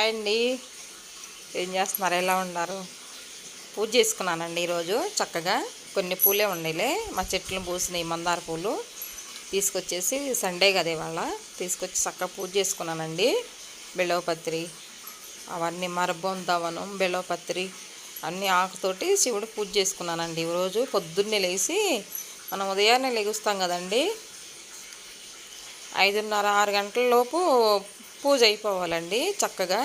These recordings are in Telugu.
హాయ్ అండి. ఏం చేస్తున్నారు? ఎలా ఉన్నారు? పూజ చేసుకున్నానండి ఈరోజు చక్కగా. కొన్ని పూలే ఉండేలే, మా చెట్లు పూసినాయి మందార పూలు తీసుకొచ్చేసి, సండే కదా ఇవాళ, తీసుకొచ్చి చక్కగా పూజ చేసుకున్నానండి. బిళ్ళవపత్రి అవన్నీ మరబొందవనం బిళ్ళవపత్రి అన్నీ ఆకుతోటి శివుడు పూజ చేసుకున్నానండి ఈరోజు. పొద్దున్నే లేచి మనం ఉదయాన్నే లెగుస్తాం కదండి, 5:30 6 గంటల లోపు పూజ అయిపోవాలండి. చక్కగా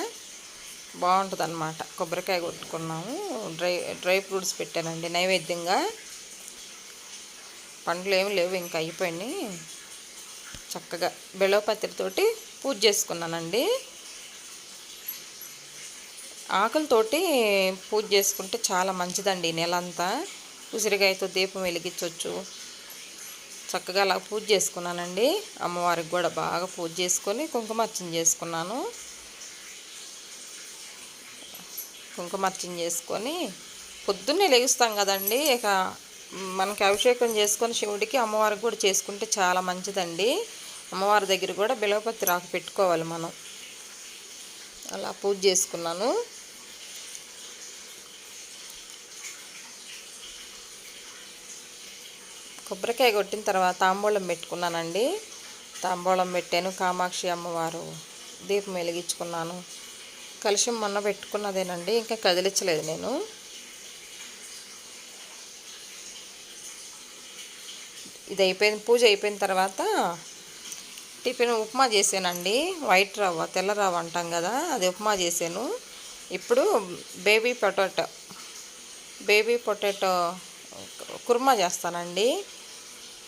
బాగుంటుంది అన్నమాట. కొబ్బరికాయ కొట్టుకున్నాము, డ్రై ఫ్రూట్స్ పెట్టానండి నైవేద్యంగా. పండ్లు ఏమి లేవు, ఇంకా అయిపోయినాయి. చక్కగా బిళ్ళవపత్రితోటి పూజ చేసుకున్నానండి. ఆకులతోటి పూజ చేసుకుంటే చాలా మంచిదండి. నెలంతా ఉసిరికాయతో దీపం వెలిగించవచ్చు. చక్కగా అలా పూజ చేసుకున్నానండి. అమ్మవారికి కూడా బాగా పూజ చేసుకొని కుంకుమార్చన చేసుకున్నాను. కుంకుమార్చన చేసుకొని పొద్దున్నే లెగుస్తాం కదండి, ఇక మనకి అభిషేకం చేసుకొని శివుడికి అమ్మవారికి కూడా చేసుకుంటే చాలా మంచిదండి. అమ్మవారి దగ్గర కూడా బిళ్ళవపత్రి ఆకు పెట్టుకోవాలి మనం. అలా పూజ చేసుకున్నాను. కొబ్బరికాయ కొట్టిన తర్వాత తాంబూలం పెట్టుకున్నానండి. తాంబూలం పెట్టాను. కామాక్షి అమ్మవారు దీపం వెలిగించుకున్నాను. కలశం మొన్న పెట్టుకున్నదేనండి, ఇంకా కదిలించలేదు నేను. ఇది అయిపోయిన పూజ అయిపోయిన తర్వాత టిఫిన్ ఉప్మా చేసానండి. వైట్ రవ్వ, తెల్ల రవ్వ అంటాం కదా, అది ఉప్మా చేశాను. ఇప్పుడు బేబీ పొటాటో కుర్మా చేస్తానండి.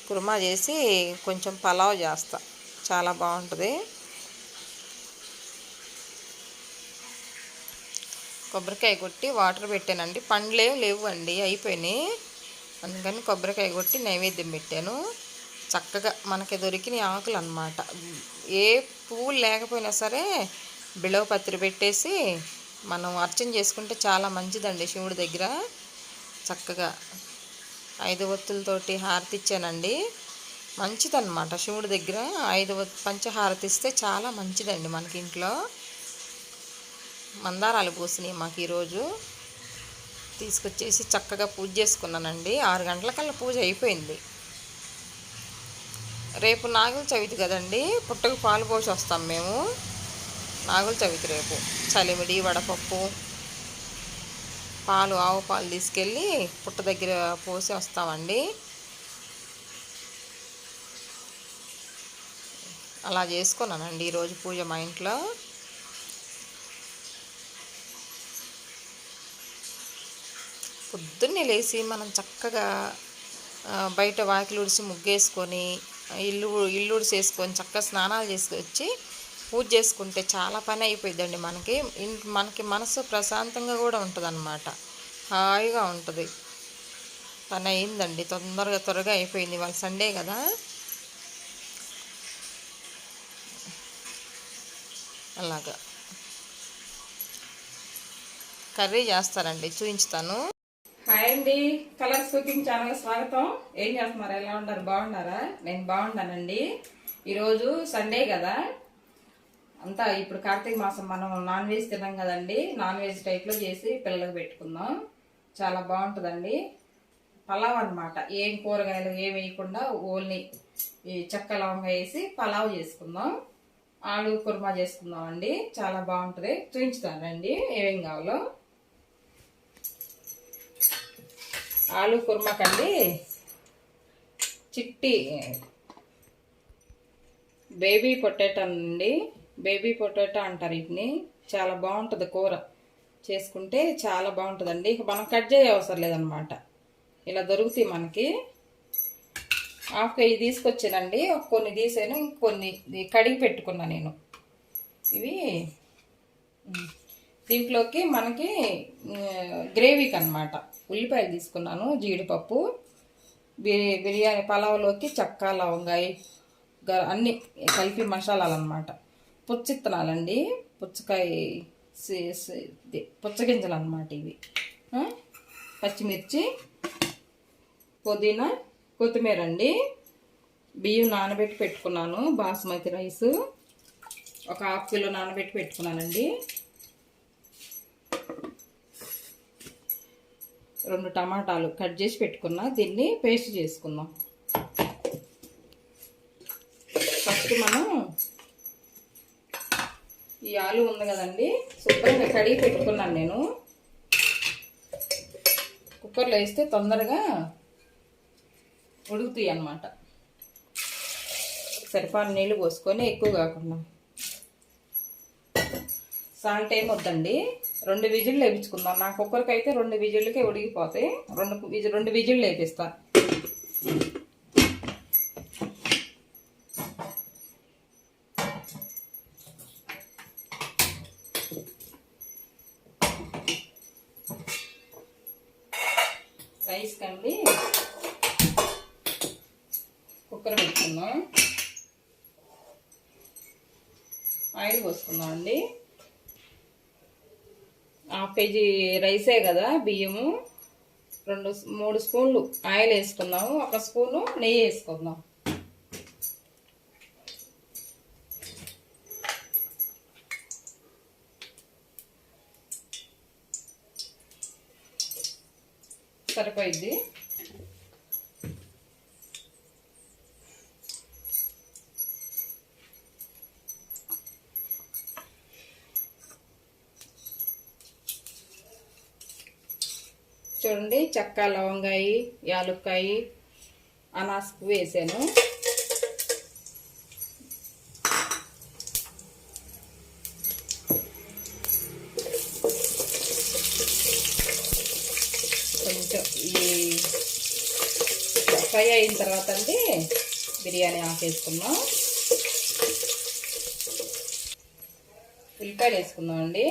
కుర్మా చేసి కొంచెం పలావ్ చేస్తా, చాలా బాగుంటుంది. కొబ్బరికాయ కొట్టి వాటర్ పెట్టానండి. పండ్లు ఏమి లేవు అండి, అయిపోయినాయి. అందుకని కొబ్బరికాయ కొట్టి నైవేద్యం పెట్టాను. చక్కగా మనకి దొరికిన ఆకులు అన్నమాట. ఏ పువ్వులు లేకపోయినా సరే బిళ్ళవపత్రి పెట్టేసి మనం అర్చన చేసుకుంటే చాలా మంచిదండి శివుడి దగ్గర. చక్కగా 5 ఒత్తులతోటి హారతి ఇచ్చానండి. మంచిదన్నమాట శివుడి దగ్గర 5 పంచహారతి ఇస్తే చాలా మంచిదండి మనకి. ఇంట్లో మందారాలు పూసినాయి మాకు ఈరోజు. తీసుకొచ్చేసి చక్కగా పూజ చేసుకున్నానండి. 6 గంటలకల్లా పూజ అయిపోయింది. రేపు నాగుల చవితి కదండి, పుట్టకు పాలు పోసి వస్తాం మేము. నాగుల చవితి రేపు. చలిమిడి, వడపప్పు, పాలు, ఆవు పాలు తీసుకెళ్ళి పుట్ట దగ్గర పోసి వస్తామండి. అలా చేసుకున్నానండి ఈరోజు పూజ మా ఇంట్లో. పొద్దున్నే లేచి మనం చక్కగా బయట వాకిలి ఉడిసి ముగ్గేసుకొని ఇల్లు ఉడిసేసుకొని చక్కగా స్నానాలు చేసుకొచ్చి పూజ చేసుకుంటే చాలా పని అయిపోయిందండి మనకి. మనకి మనసు ప్రశాంతంగా కూడా ఉంటుంది అన్నమాట, హాయిగా ఉంటుంది. పని అయిందండి, త్వరగా అయిపోయింది. వాళ్ళ సండే కదా. అలాగా కర్రీ చేస్తారండి, చూపించుతాను. హాయ్ అండి, కలర్స్ కుకింగ్ ఛానల్ స్వాగతం. ఏం చేస్తున్నారు? ఎలా ఉన్నారు? బాగున్నారా? నేను బాగున్నానండి. ఈరోజు సండే కదా, అంతా ఇప్పుడు కార్తీక మాసం, మనం నాన్ వెజ్ తిన్నాం కదండి. నాన్ వెజ్ టైప్లో చేసి పిల్లలకు పెట్టుకుందాం. చాలా బాగుంటుందండి. పలావ్ అన్నమాట. ఏం కూరగాయలు ఏం వేయకుండా ఓన్లీ ఈ చెక్క లవంగా వేసి పలావ్ చేసుకుందాం. ఆలు కుర్మా చేసుకుందాం అండి. చాలా బాగుంటుంది. చూపించుతానండి ఏమేం కావాలో. ఆలు కుర్మాకండి చిట్టి బేబీ పొటాటో అండి. బేబీ పొటాటో అంటారు వీటిని. చాలా బాగుంటుంది కూర చేసుకుంటే, చాలా బాగుంటుందండి. ఇక మనం కట్ చేయ అవసరం లేదనమాట, ఇలా దొరుకుతాయి మనకి. హాఫ్ కేజీ తీసుకొచ్చానండి. కొన్ని తీసాను, ఇంకొన్ని కడిగి పెట్టుకున్నా నేను. ఇవి దీంట్లోకి మనకి గ్రేవీకి అన్నమాట. ఉల్లిపాయలు తీసుకున్నాను, జీడిపప్పు, బిర్యానీ పలావ్లోకి చెక్క లవంగాయ అన్నీ కలిపి మసాలాలు అన్నమాట. పుచ్చిత్తనాలండి, పుచ్చగింజలు అన్నమాట ఇవి. పచ్చిమిర్చి, పుదీనా, కొత్తిమీర అండి. బియ్యం నానబెట్టి పెట్టుకున్నాను. బాస్మతి రైస్ 1/2 కిలో నానబెట్టి పెట్టుకున్నానండి. 2 టమాటాలు కట్ చేసి పెట్టుకున్నా, దీన్ని పేస్ట్ చేసుకుందాం. ఫస్ట్ మనం ఈ ఆలు ఉంది కదండి, శుభ్రంగా కడిగి పెట్టుకున్నాను నేను. కుక్కర్లో వేస్తే తొందరగా ఉడుకుతాయి అన్నమాట. సరిపడా నీళ్ళు పోసుకొని, ఎక్కువ కాకుండా. సాల్ట్ ఏమి వద్దండి, 2 విజిల్లు వేయించుకుందాం. నా కుక్కర్కి అయితే 2 విజిల్కే ఉడికిపోతాయి. 2 విజిల్లు వేపిస్తా. రైస్ కండి కుక్కర్ పెట్టుకుందాం. ఆయిల్ పోసుకుందాం అండి. 1/2 కేజీ రైసే కదా బియ్యము, 3 స్పూన్లు ఆయిల్ వేసుకుందాము. 1 స్పూను నెయ్యి వేసుకుందాం. సరిపోయిద్ది. చూడండి, చెక్క, లవంగాయ, యాలుక్కాయ, అనాస పువ్వు వేసాను. కొంచెం ఈ ఫ్రై అయిన తర్వాత అండి బిర్యానీ ఆకు వేసుకుందాం. ఉల్లిపాయలు వేసుకుందాం అండి.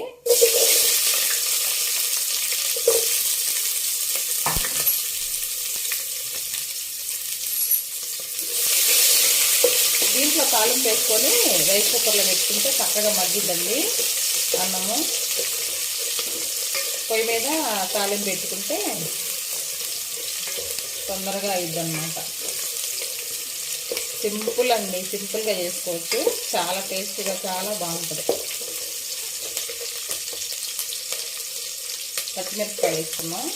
దీంట్లో తాలింపు వేసుకొని రైస్ కుక్కర్లో పెట్టుకుంటే చక్కగా మగ్గిద్దండి అన్నము. పొయ్యి మీద తాలింపు పెట్టుకుంటే తొందరగా అయిద్దన్నమాట. సింపుల్ అండి, సింపుల్గా చేసుకోవచ్చు. చాలా టేస్టీగా, చాలా బాగుంటుంది. పచ్చిమిరపకాయలు వేసుకున్నాం.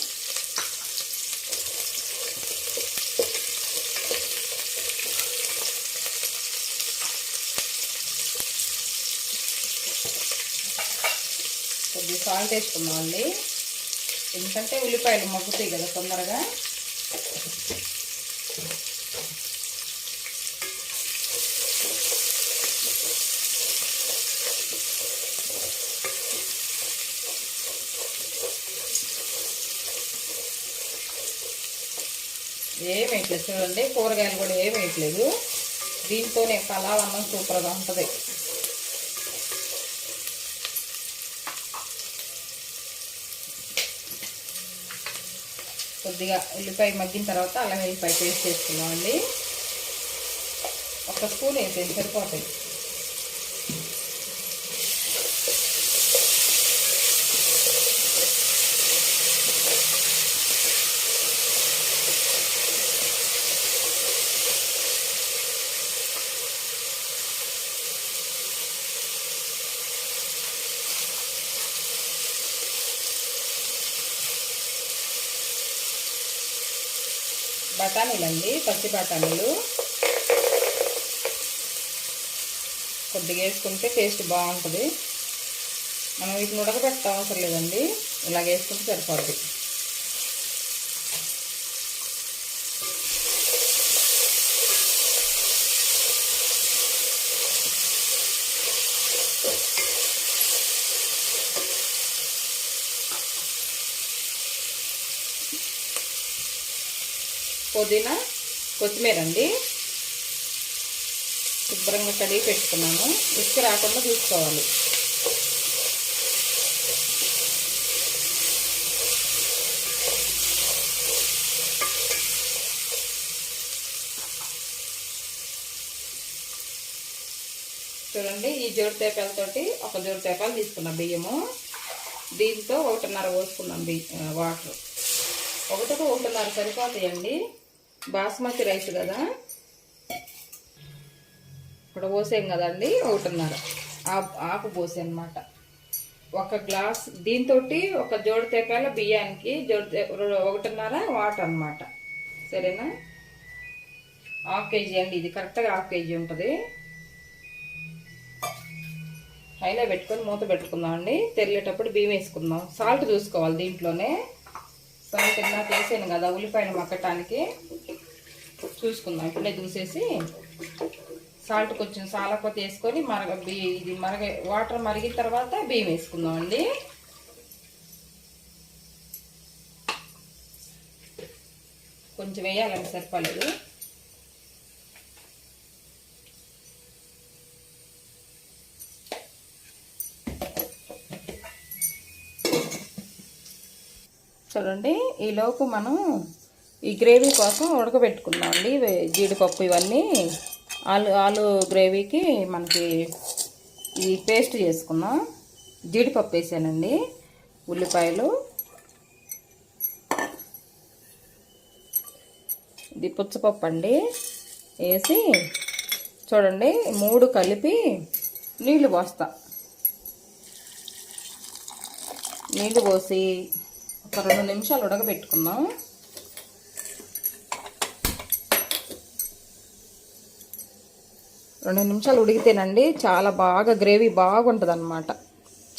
కొద్దిగా సాల్ట్ వేసుకున్నాం అండి, ఎందుకంటే ఉల్లిపాయలు మగ్గుతాయి కదా తొందరగా. ఏం వేయట్లేదు చూడండి, కూరగాయలు కూడా ఏం వేయట్లేదు. దీంతోనే పలావ్ అన్నం సూపర్గా ఉంటుంది. కొద్దిగా ఉల్లిపాయ మగ్గిన తర్వాత అల్లం వెల్లిపాయ పేస్ట్ చేసుకున్నామండి. 1 స్పూన్ వేసేది సరిపోతాయి. బఠానీలండి, పచ్చి బఠానీలు కొద్దిగా వేసుకుంటే టేస్ట్ బాగుంటుంది. మనం వీటిని ఉడకబెట్ట అవసరం లేదండి, ఇలాగ వేసుకుంటే సరిపోద్ది. పుదీనా, కొత్తిమీర అండి శుభ్రంగా కడిగి పెట్టుకున్నాను. ఇసుక రాకుండా చూసుకోవాలి. చూడండి, ఈ జోడు తేపాలతోటి 1 జోడు తేపాలు తీసుకున్నాం బియ్యము. దీంతో 1.5 పోసుకున్నాం వాటర్. 1.5 సరిపోతాయండి. బాస్మతి రైస్ కదా, ఇక్కడ పోసాం కదండి 1.5 ఆకు పోసే అనమాట. ఒక గ్లాస్ దీంతో ఒక జోడు తేపాల బియ్యానికి 1.5 వాటర్ అన్నమాట. సరేనా? 1/2 kg అండి, ఇది కరెక్ట్గా 1/2 kg ఉంటుంది. హైలో పెట్టుకొని మూత పెట్టుకుందాం అండి. తెరిలేటప్పుడు బియ్యం వేసుకుందాం. సాల్ట్ చూసుకోవాలి దీంట్లోనే. సాల్ట్ ఇందాక వేసాను కదా ఉల్లిపాయలు మక్కటానికి, చూసుకుందాం. ఇప్పుడే చూసేసి సాల్ట్ కొంచెం సాలకపోతే వేసుకొని ఇది వాటర్ మరిగిన తర్వాత బియ్యం వేసుకుందాం అండి. కొంచెం వేయాలండి, సరిపోలేదు. చూడండి, ఈలోపు మనం ఈ గ్రేవీ కోసం ఉడకబెట్టుకుందాం అండి. జీడిపప్పు ఇవన్నీ ఆలు గ్రేవీకి మనకి ఈ పేస్ట్ చేసుకుందాం. జీడిపప్పు వేసానండి, ఉల్లిపాయలు, ఇది పుచ్చపప్పు అండి వేసి చూడండి 3 కలిపి నీళ్లు పోస్తా. నీళ్లు పోసి ఒక 2 నిమిషాలు ఉడకబెట్టుకుందాం. రెండు నిమిషాలు ఉడికితేనండి చాలా బాగా గ్రేవీ బాగుంటుంది అన్నమాట.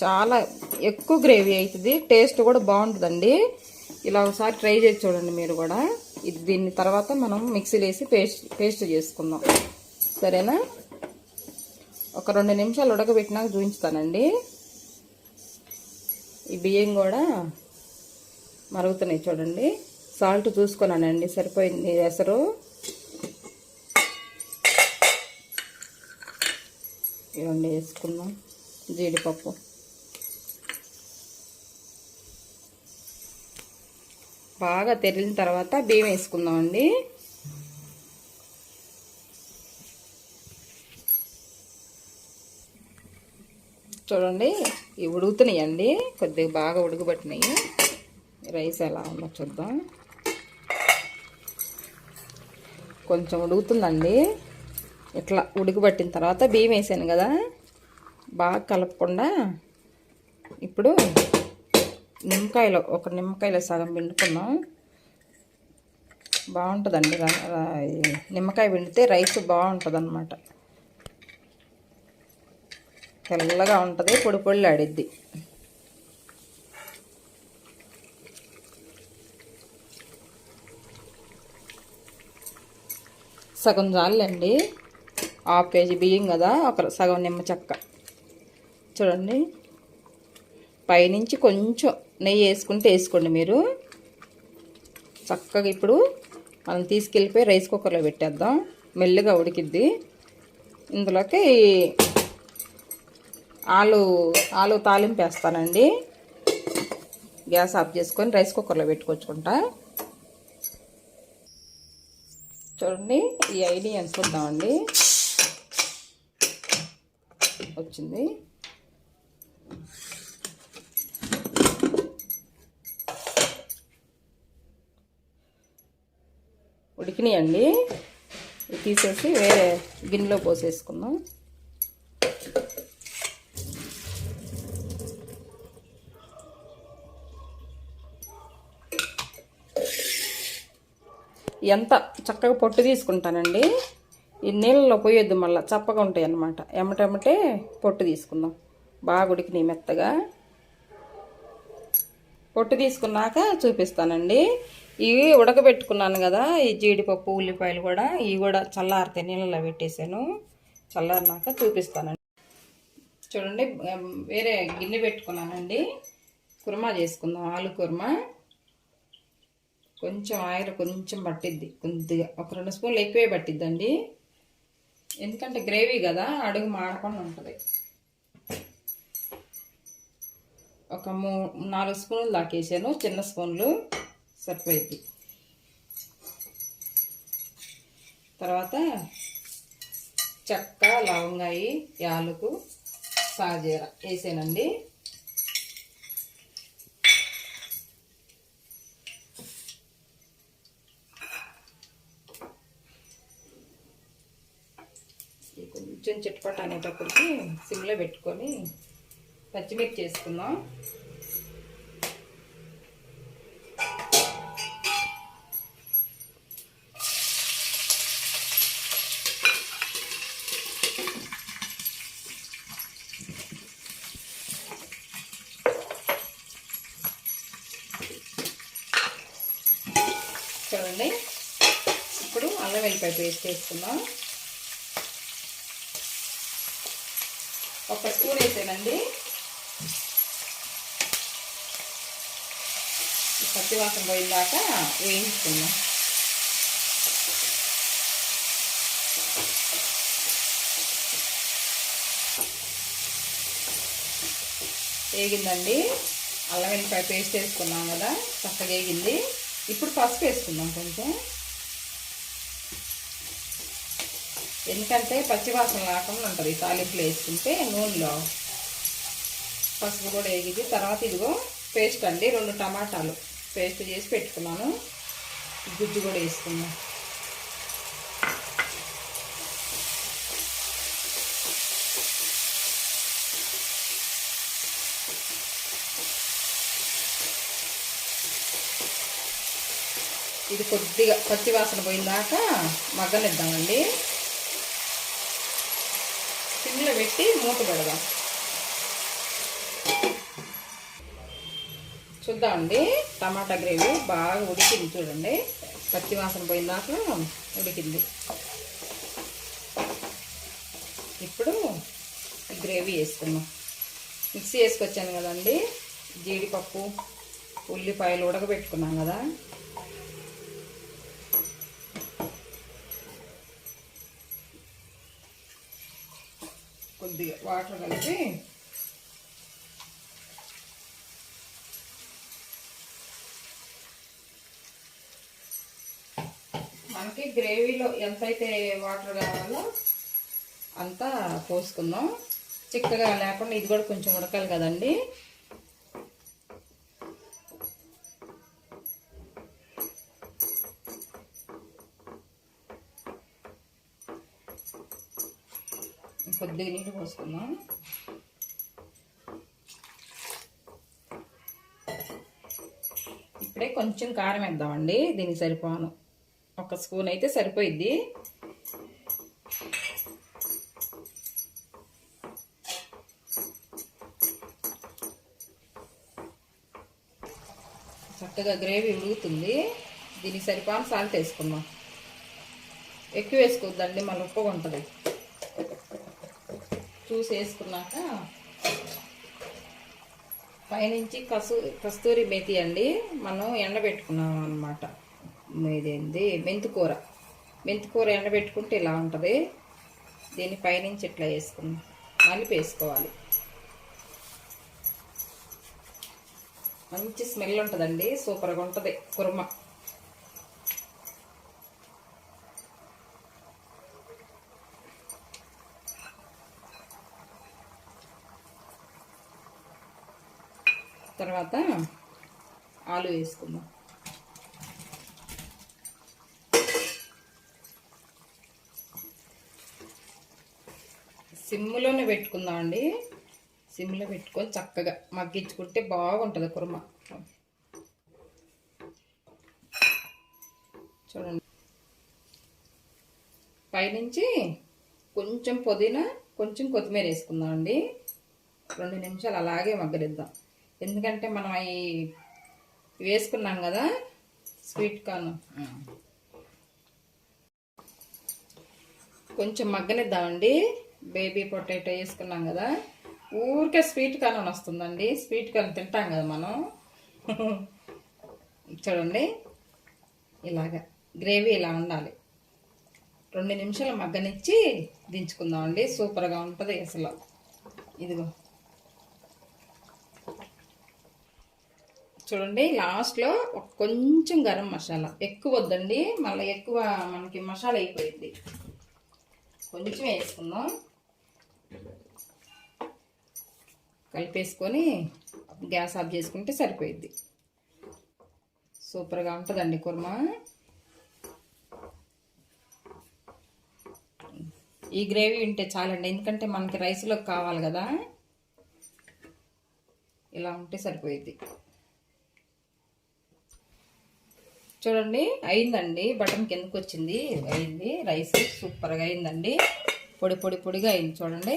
చాలా ఎక్కువ గ్రేవీ అవుతుంది, టేస్ట్ కూడా బాగుంటుందండి. ఇలా ఒకసారి ట్రై చేసి చూడండి మీరు కూడా. దీన్ని తర్వాత మనం మిక్సీలో వేసి పేస్ట్ చేసుకుందాం. సరేనా? ఒక 2 నిమిషాలు ఉడకబెట్టినాక చూపించుతానండి. ఈ బియ్యం కూడా మరుగుతున్నాయి చూడండి. సాల్ట్ చూసుకున్నానండి, సరిపోయింది ఎసరు. ఇవన్నీ వేసుకుందాం. జీడిపప్పు బాగా తెరిలిన తర్వాత బియ్యం వేసుకుందాం అండి. చూడండి, ఇవి ఉడుకుతున్నాయి అండి, కొద్దిగా బాగా ఉడకబట్టినాయి. రైస్ ఎలా ఉందో చూద్దాం. కొంచెం ఉడుకుతుందండి. ఇట్లా ఉడకబట్టిన తర్వాత బియ్యం వేసాను కదా, బాగా కలపకుండా ఇప్పుడు ఒక నిమ్మకాయలో సగం పిండుకుందాం. బాగుంటుందండి, నిమ్మకాయ పిండితే రైస్ బాగుంటుంది అన్నమాట. తెల్లగా ఉంటుంది, పొడి పొడి ఆడిద్ది. సగం చాలండి, 1/2 kg బియ్యం కదా, ఒక సగం నిమ్మ చెక్క. చూడండి, పైనుంచి కొంచెం నెయ్యి వేసుకోండి మీరు. చక్కగా ఇప్పుడు మనం తీసుకెళ్ళిపోయి రైస్ కుక్కర్లో పెట్టేద్దాం. మెల్లిగా ఉడికిద్ది. ఇందులోకి ఆలు తాలింపు వేస్తానండి. గ్యాస్ ఆఫ్ చేసుకొని రైస్ కుక్కర్లో పెట్టుకొచ్చుకుంటా. చూడండి, ఈ ఐడియా చూద్దామండి. వచ్చింది. ఉడికినాయండి. తీసేసి వేరే గిన్నెలో పోసేసుకుందాం. ఎంత చక్కగా పొట్టు తీసుకుంటానండి. ఈ నీళ్ళలో పోయొద్దు, మళ్ళీ చప్పగా ఉంటాయి అన్నమాట. ఎమ్మటెమ్మటే పొట్టు తీసుకుందాం. బాగా ఉడికినాయి మెత్తగా. పొట్టు తీసుకున్నాక చూపిస్తానండి. ఇవి ఉడకబెట్టుకున్నాను కదా, ఈ జీడిపప్పు ఉల్లిపాయలు కూడా, ఇవి కూడా చల్లారితే నీళ్ళలో పెట్టేశాను. చల్లారినాక చూపిస్తానండి. చూడండి, వేరే గిన్నె పెట్టుకున్నానండి. కుర్మా చేసుకుందాం, ఆలు కుర్మా. కొంచెం ఆయిల్ కొంచెం పట్టిద్ది, కొద్దిగా ఒక 2 స్పూన్లు ఎక్కువే పట్టిద్దండి. ఎందుకంటే గ్రేవీ కదా, అడుగు మాడకుండా ఉంటుంది. ఒక 4 స్పూన్లు దాకేసాను, చిన్న స్పూన్లు సరిపోయింది. తర్వాత చెక్క, లవంగాయి, యాలకు, సాజీర వేసానండి. కొంచెం చిట్పట అనేటప్పటికి సిమ్లో పెట్టుకొని పచ్చిమిర్చి వేసుకుందాం. చూడండి, ఇప్పుడు అల్లం వెల్లిపాయ పేస్ట్ వేసుకుందాం. ఒక స్పూన్ వేసానండి. పచ్చివాసన పోయిందాక వేయించుకుందాం. వేగిందండి. అల్లం వెల్లిపాయ పేస్ట్ వేసుకున్నాం కదా, చక్కగా వేగింది. ఇప్పుడు పసుపు వేసుకుందాం కొంచెం, ఎందుకంటే పచ్చివాసన లేకుండా ఉంటుంది తాలింపులు వేసుకుంటే నూనెలో. పసుపు కూడా వేగింది. తర్వాత ఇదిగో పేస్ట్ అండి, 2 టమాటాలు పేస్ట్ చేసి పెట్టుకున్నాను. గుజ్జు కూడా వేసుకున్నాం. ఇది కొద్దిగా పచ్చివాసన పోయిందాక మగ్గనిద్దామండి. సిమ్లో పెట్టి మూత పెడదాం. చూద్దామండి, టమాటా గ్రేవీ బాగా ఉడికింది. చూడండి, పచ్చివాసన పోయిందాక ఉడికింది. ఇప్పుడు గ్రేవీ వేసుకుందాం. మిక్సీ వేసుకొచ్చాను కదండి, జీడిపప్పు ఉల్లిపాయలు ఉడకబెట్టుకున్నాం కదా, కొద్దిగా వాటర్ కలిపి మనకి గ్రేవీలో ఎంతైతే వాటర్ కావాలో అంతా పోసుకుందాం. చిక్కగా లేకుండా ఇది కూడా కొంచెం ఉడకాలి కదండి. కొద్దిగా నీళ్ళు పోసుకుందాం. ఇప్పుడే కొంచెం కారం వేద్దామండి, దీనికి సరిపోను. 1 స్పూన్ అయితే సరిపోయిద్ది. చక్కగా గ్రేవీ ఉడుకుతుంది. దీనికి సరిపోను సాల్ట్ వేసుకుందాం. ఎక్కువ వేసుకోవద్దండి, మళ్ళీ ఉప్పుగా ఉంటుంది. చూసి వేసుకున్నాక పైనుంచి కస్తూరి మేతి అండి, మనం ఎండబెట్టుకున్నాం అన్నమాట. ఇదేంది మెంతికూర ఎండబెట్టుకుంటే ఇలా ఉంటుంది. దీన్ని పైనుంచి ఇట్లా వేసుకున్నాం, నలిపి వేసుకోవాలి. మంచి స్మెల్ ఉంటుందండి, సూపర్గా ఉంటుంది కుర్మా. తర్వాత ఆలు వేసుకుందాం. సిమ్లోనే పెట్టుకుందాం అండి. సిమ్లో పెట్టుకొని చక్కగా మగ్గించుకుంటే బాగుంటుంది కుర్మా. చూడండి, పైనుంచి కొంచెం పుదీనా కొంచెం కొత్తిమీర వేసుకుందాం అండి. 2 నిమిషాలు అలాగే మగ్గనిద్దాం. ఎందుకంటే మనం అవి వేసుకున్నాం కదా, స్వీట్ కార్న్ కొంచెం మగ్గనిద్దామండి. బేబీ పొటాటో వేసుకున్నాం కదా, ఊరికే స్వీట్ కార్న్ అని వస్తుందండి. స్వీట్ కార్న్ తింటాం కదా మనం. చూడండి, ఇలాగా గ్రేవీ ఇలా ఉండాలి. 2 నిమిషాలు మగ్గనిచ్చి దించుకుందామండి. సూపర్గా ఉంటుంది అసలు. ఇదిగో చూడండి, లాస్ట్లో కొంచెం గరం మసాలా, ఎక్కువ వద్దండి, మళ్ళీ ఎక్కువ మనకి మసాలా అయిపోయింది. కొంచెం వేసుకుందాం. కలిపేసుకొని గ్యాస్ ఆఫ్ చేసుకుంటే సరిపోయిద్ది. సూపర్గా ఉంటుందండి కుర్మా. ఈ గ్రేవీ ఉంటే చాలండి, ఎందుకంటే మనకి రైస్లోకి కావాలి కదా. ఇలా ఉంటే సరిపోయింది. చూడండి అయిందండి, బటన్ కిందకు వచ్చింది, అయింది. రైస్ సూపర్గా అయిందండి, పొడిగా అయింది. చూడండి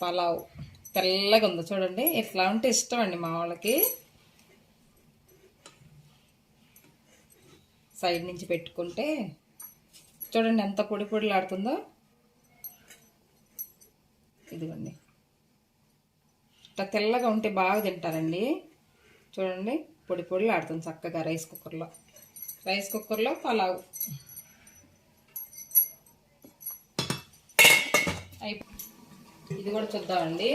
పలావ్ తెల్లగా ఉంది. చూడండి ఇట్లా ఉంటే ఇష్టం అండి మా వాళ్ళకి. సైడ్ నుంచి పెట్టుకుంటే చూడండి ఎంత పొడిలాడుతుందో. ఇదిగోండి ఇట్లా తెల్లగా ఉంటే బాగా తింటారండి. చూడండి పొడిలాడుతుంది చక్కగా రైస్ కుక్కర్లో పలావ్ ఇది కూడా చూద్దామండి.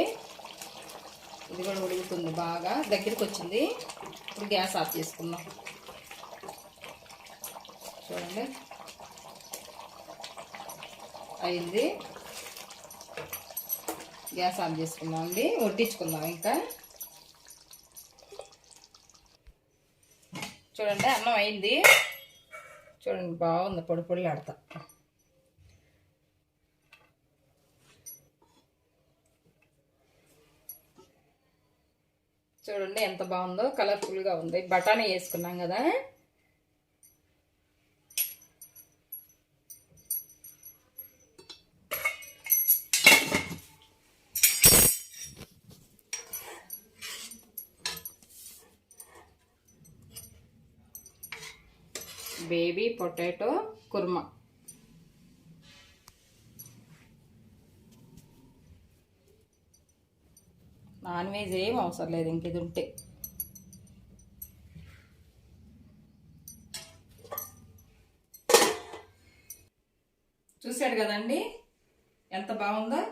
ఇది కూడా ఉడుకుతుంది, బాగా దగ్గరికి వచ్చింది. ఇప్పుడు గ్యాస్ ఆఫ్ చేసుకుందాం. చూడండి అయింది. గ్యాస్ ఆఫ్ చేసుకుందాం అండి, వడ్డించుకుందాం. ఇంకా చూడండి అన్నం అయింది. చూడండి బాగుంది, పొడిలాడుతా. చూడండి ఎంత బాగుందో, కలర్ఫుల్గా ఉంది. బఠానీ వేసుకున్నాం కదా. Baby potato kurma. Non veg ఏం అవసరం లేదు ఇంక ఇది ఉంటే. చూశాడు కదండి ఎంత బాగుందో.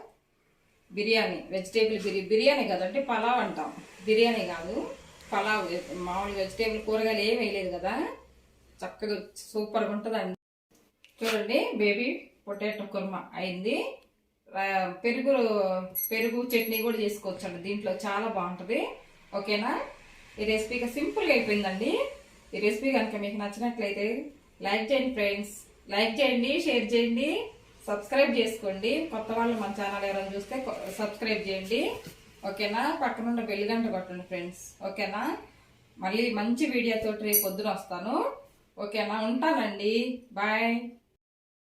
బిర్యానీ, వెజిటేబుల్ బిర్యానీ కదండి, పలావ్ అంటాం. బిర్యానీ కాదు, పలావ్. మామూలు వెజిటేబుల్ కూరగాయలు ఏం వేయలేదు కదా, చక్కగా సూపర్గా ఉంటుందండి. చూడండి బేబీ పొటాటో కుర్మా అయింది. పెరుగు చట్నీ కూడా చేసుకోవచ్చండి దీంట్లో, చాలా బాగుంటుంది. ఓకేనా, ఈ రెసిపీగా సింపుల్గా అయిపోయిందండి. ఈ రెసిపీ కనుక మీకు నచ్చినట్లయితే లైక్ చేయండి ఫ్రెండ్స్, లైక్ చేయండి, షేర్ చేయండి, సబ్స్క్రైబ్ చేసుకోండి. కొత్త వాళ్ళు మన ఛానల్ ఎవరైనా చూస్తే సబ్స్క్రైబ్ చేయండి. ఓకేనా, పక్కనున్న బెల్ గంట కొట్టండి ఫ్రెండ్స్. ఓకేనా, మళ్ళీ మంచి వీడియోతో రేపు పొద్దున వస్తాను. ఓకేనా, ఉంటానండి, బాయ్.